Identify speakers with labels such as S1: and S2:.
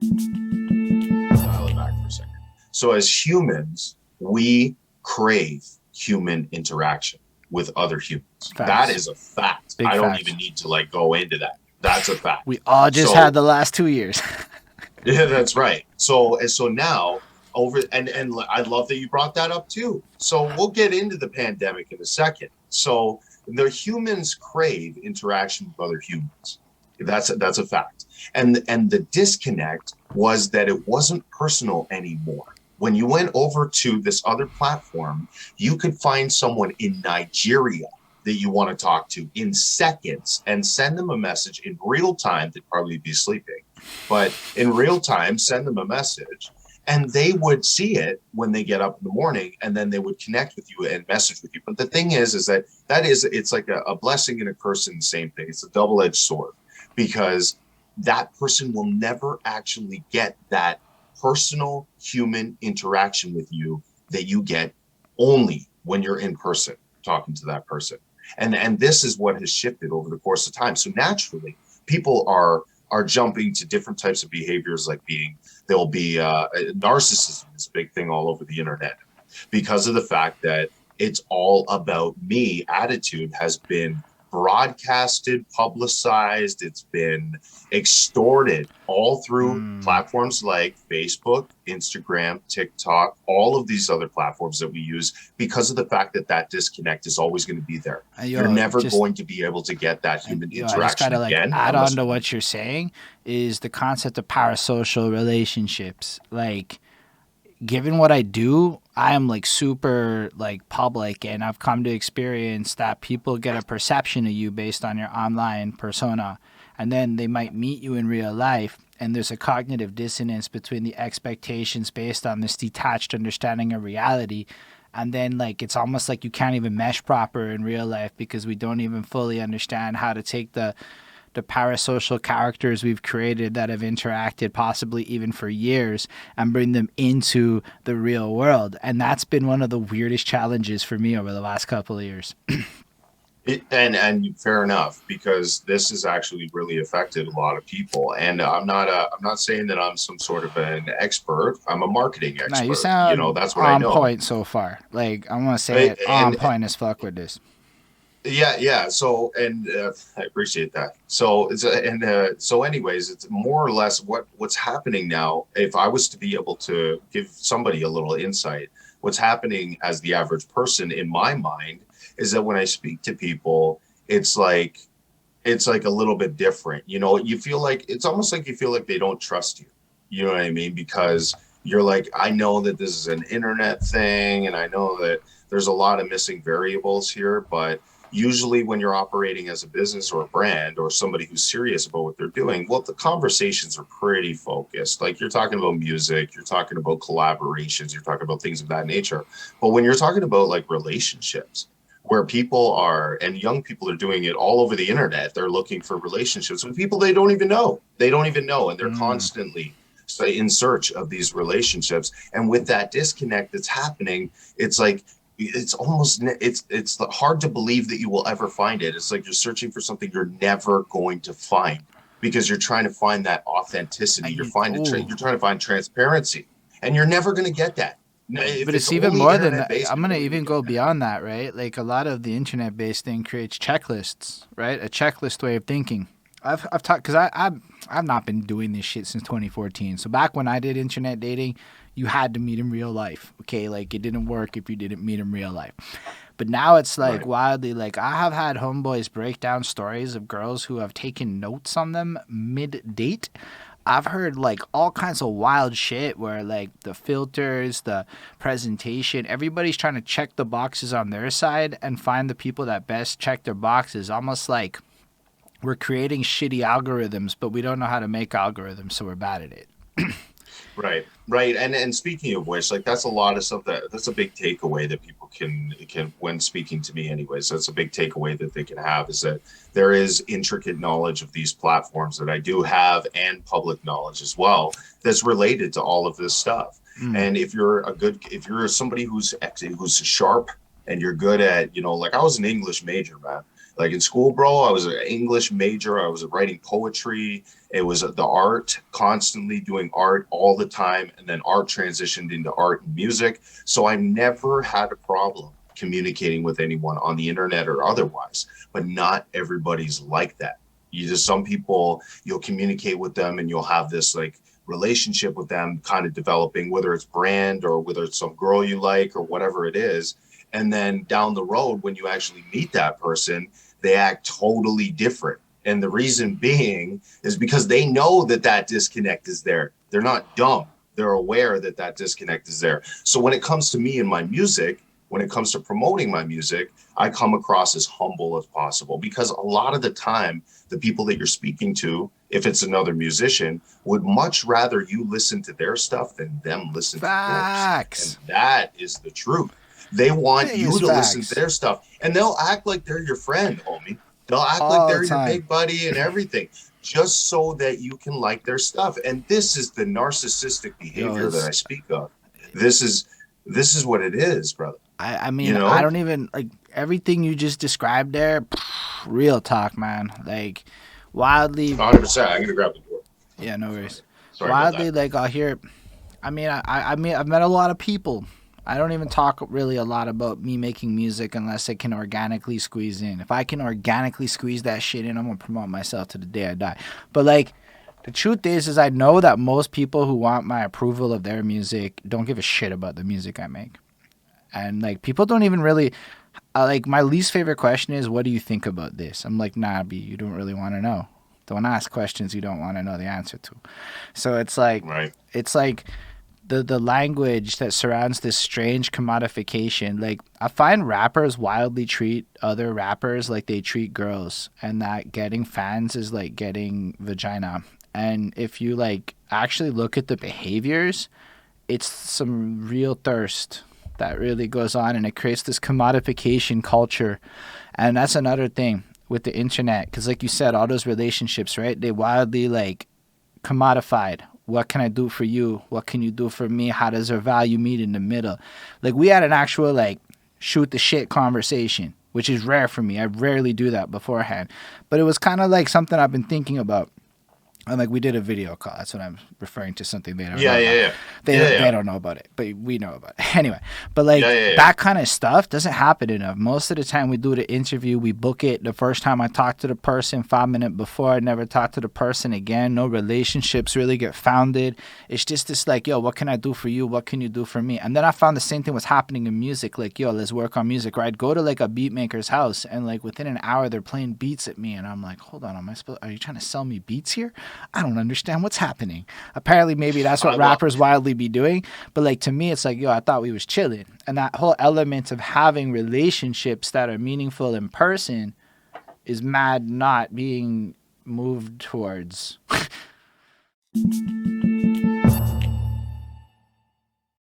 S1: Dial it back for a second. So as humans, we crave human interaction with other humans. That
S2: Facts.
S1: is a fact.
S2: Big
S1: I don't
S2: facts.
S1: even need to like go into that. That's a
S2: We
S1: fact.
S2: all just had
S1: So
S2: the last 2 years.
S1: yeah, that's right. So now over and I love that you brought that up too. So we'll get into the pandemic in a second. So the humans crave interaction with other humans. That's a fact. And the disconnect was that it wasn't personal anymore. When you went over to this other platform, you could find someone in Nigeria that you want to talk to in seconds and send them a message in real time. They'd probably be sleeping, but in real time, send them a message and they would see it when they get up in the morning and then they would connect with you and message with you. But the thing is it's like a blessing and a curse in the same thing. It's a double-edged sword because that person will never actually get that personal human interaction with you that you get only when you're in person talking to that person. And this is what has shifted over the course of time. So naturally, people are jumping to different types of behaviors, like there'll be narcissism is a big thing all over the internet because of the fact that it's all about me attitude has been broadcasted, publicized, it's been extorted all through platforms like Facebook, Instagram, TikTok, all of these other platforms that we use because of the fact that that disconnect is always going to be there. You're
S2: Yo,
S1: never
S2: just
S1: going to be able to get that human
S2: I just
S1: interaction
S2: gotta like
S1: again
S2: add on
S1: unless
S2: to
S1: you
S2: what you're saying is the concept of parasocial relationships. Like, given what I do, I am like super like public, and I've come to experience that people get a perception of you based on your online persona, and then they might meet you in real life, and there's a cognitive dissonance between the expectations based on this detached understanding of reality. And then, like, it's almost like you can't even mesh proper in real life because we don't even fully understand how to take the parasocial characters we've created that have interacted possibly even for years and bring them into the real world. And that's been one of the weirdest challenges for me over the last couple of years.
S1: and fair enough because this has actually really affected a lot of people and I'm not saying that I'm some sort of an expert. I'm a marketing
S2: Now, you
S1: expert,
S2: sound
S1: that's what I
S2: on
S1: know.
S2: point so far. Like, I'm going to say
S1: I-
S2: it on
S1: and
S2: point as fuck with this.
S1: yeah. So, and I appreciate that. So, so, anyways, it's more or less what's happening now. If I was to be able to give somebody a little insight, what's happening as the average person in my mind is that when I speak to people, it's like it's like a little bit different. You feel like it's almost like you feel like they don't trust you. You know what I mean? Because you're like, I know that this is an internet thing, and I know that there's a lot of missing variables here, but usually when you're operating as a business or a brand or somebody who's serious about what they're doing, well, the conversations are pretty focused. Like you're talking about music, you're talking about collaborations, you're talking about things of that nature. But when you're talking about like relationships, where people are and young people are doing it all over the internet, they're looking for relationships with people they don't even know. They don't even know, and they're constantly in search of these relationships. And with that disconnect that's happening, it's like it's hard to believe that you will ever find it. It's like you're searching for something you're never going to find because you're trying to find that authenticity.
S2: And
S1: You're trying to find transparency, and you're never going to get that if
S2: but
S1: it's
S2: it's even
S1: only
S2: more than
S1: internet
S2: that.
S1: based.
S2: I'm
S1: You're
S2: gonna
S1: never going
S2: even
S1: to get
S2: go
S1: that.
S2: beyond that, right? Like, a lot of the internet-based thing creates checklists, right? A checklist way of thinking. I've talked because I've not been doing this shit since 2014. So back when I did internet dating, you had to meet in real life. Okay, like it didn't work if you didn't meet in real life. But now it's like
S1: Right.
S2: wildly like I have had homeboys break down stories of girls who have taken notes on them mid date. I've heard like all kinds of wild shit where like the filters, the presentation, everybody's trying to check the boxes on their side and find the people that best check their boxes. Almost like we're creating shitty algorithms, but we don't know how to make algorithms, so we're bad at it.
S1: Right. And speaking of which, like that's a lot of stuff that's a big takeaway that people can when speaking to me anyways. That's a big takeaway that they can have is that there is intricate knowledge of these platforms that I do have and public knowledge as well that's related to all of this stuff. And if you're somebody who's sharp and you're good at, like I was an English major, man. Like in school, bro, I was an English major. I was writing poetry. It was the art, constantly doing art all the time. And then art transitioned into art and music. So I never had a problem communicating with anyone on the internet or otherwise. But not everybody's like that. You just, some people, you'll communicate with them and you'll have this like relationship with them kind of developing, whether it's brand or whether it's some girl you like or whatever it is. And then down the road, when you actually meet that person, they act totally different. And the reason being is because they know that that disconnect is there. They're not dumb. They're aware that that disconnect is there. So when it comes to me and my music, when it comes to promoting my music, I come across as humble as possible, because a lot of the time, the people that you're speaking to, if it's another musician, would much rather you listen to their stuff than them listen to yours.
S2: Facts.
S1: And that is the truth. They want you
S2: Biggest
S1: to listen to
S2: facts.
S1: their stuff, and they'll act like they're your friend, homie. They'll act like
S2: All the
S1: they're your
S2: time.
S1: big buddy and everything, just so that you can like their stuff. And this is the narcissistic behavior that I speak of. This is what it is, brother.
S2: I
S1: You
S2: mean, I
S1: know?
S2: don't even like everything you just described there. Real talk, man. Like wildly,
S1: 100%. I'm gonna grab the door.
S2: yeah, no worries.
S1: Sorry about
S2: Wildly,
S1: that.
S2: like I'll hear. I mean, I mean, I've met a lot of people. I don't even talk really a lot about me making music unless it can organically squeeze in. If I can organically squeeze that shit in, I'm gonna promote myself to the day I die. But like, the truth is I know that most people who want my approval of their music don't give a shit about the music I make. And like, people don't even really like, my least favorite question is, what do you think about this? I'm like, nah, B, you don't really want to know. Don't ask questions you don't want to know the answer to. So
S1: Right.
S2: it's like the language that surrounds this strange commodification. Like, I find rappers wildly treat other rappers like they treat girls, and that getting fans is like getting vagina. And if you like actually look at the behaviors, it's some real thirst that really goes on, and it creates this commodification culture. And that's another thing with the internet, because like you said, all those relationships, right, they wildly like commodified. What can I do for you? What can you do for me? How does our value meet in the middle? Like, we had an actual like shoot the shit conversation, which is rare for me. I rarely do that beforehand, but it was kind of like something I've been thinking about. And like, we did a video call. That's what I'm referring to. Something they don't know
S1: Yeah,
S2: about.
S1: yeah, yeah.
S2: They
S1: Yeah,
S2: they
S1: yeah.
S2: don't know about it, but we know about it anyway. But like,
S1: Yeah, yeah, yeah.
S2: that kind of stuff doesn't happen enough. Most of the time, we do the interview, we book it. The first time I talk to the person, 5 minutes before, I never talk to the person again. No relationships really get founded. It's just this like, yo, what can I do for you? What can you do for me? And then I found the same thing was happening in music. Like, yo, let's work on music. Or I'd go to like a beatmaker's house, and like within an hour, they're playing beats at me, and I'm like, hold on, are you trying to sell me beats here? I don't understand what's happening. Apparently, maybe that's what
S1: I love.
S2: rappers wildly be doing. But like, to me, it's like, yo, I thought we was chilling. And that whole element of having relationships that are meaningful in person is mad not being moved towards.